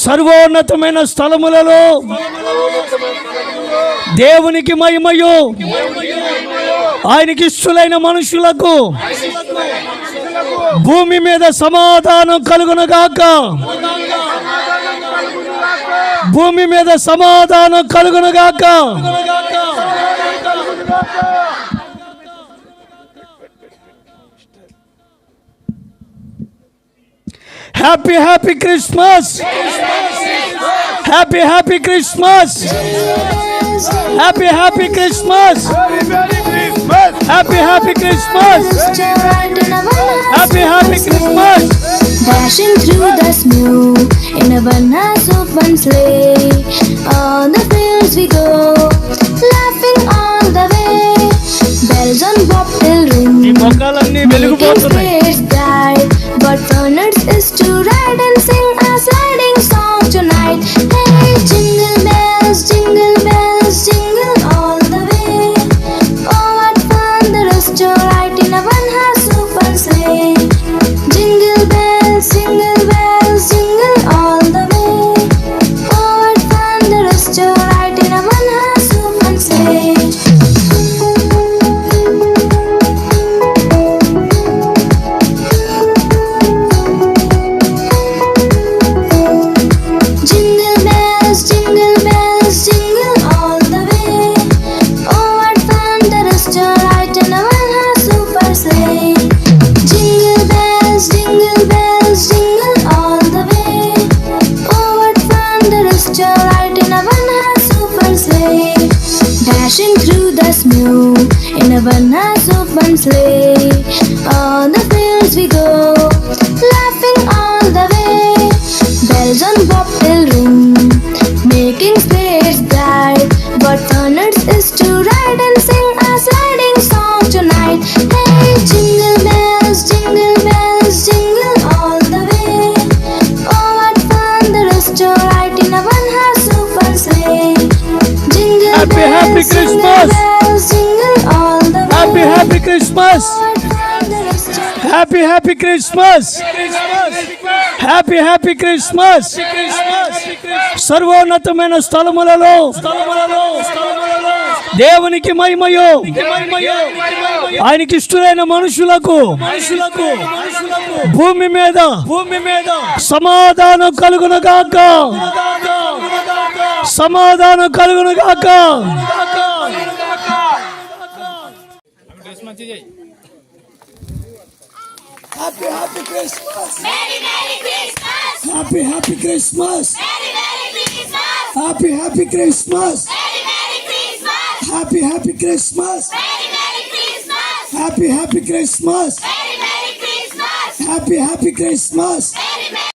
సర్వోన్నతమైన స్థలములలో దేవునికి మహిమయు, ఆయనకి ఇష్టలైన మనుషులకు భూమి మీద సమాధానం కలుగునుగాక. భూమి మీద సమాధానం కలుగునుగాక. Happy happy Christmas. Happy happy Christmas. Happy happy Christmas. Happy happy Christmas. Happy happy Christmas. Dashing through the snow in a one-horse open sleigh, on the fields we go, laughing all the way. Bells on bobtail ring, making spirits bright. But fun it is to ride and sing a sliding song tonight. Hey, jingle bells, jingle all the way. Oh, what fun there is to ride in a one-horse open sleigh. Jingle bells, jingle all the way. Oh, what fun there is to ride in a one-horse open sleigh. Jingle bells, jingle all the way. Oh, what fun there is to ride in a one-horse open sleigh. Jingle bells, jingle all the way. Oh, what fun there is to ride in a one-horse open sleigh. Dashing through the snow in a one-horse open sleigh, on the fields we go, laughing all the way. Bells on bobtail ring, making spirits bright. What fun it is to ride and sing a sliding song tonight. Hey, jingle bells, jingle all the way. Oh, what fun there is to ride in a one-horse open sleigh. Jingle Happy, bells, happy Christmas. jingle all the way. Happy happy Christmas. What fun there is to happy happy Christmas. Happy happy Christmas. సర్వోన్నతమైన స్థలములలో దేవునికి మహిమయు, ఆయనకి ఇష్టలైన మనుషులకు భూమి మీద సమాధానం కలుగునుగాక. సమాధానం కలుగునుగాక. Happy happy Christmas. Merry Merry Christmas. Happy happy Christmas. Merry Merry Christmas. Happy happy Christmas. Merry Merry Christmas. Happy happy Christmas. Merry Merry Christmas. Happy happy Christmas. Merry Merry Christmas. Happy happy Christmas.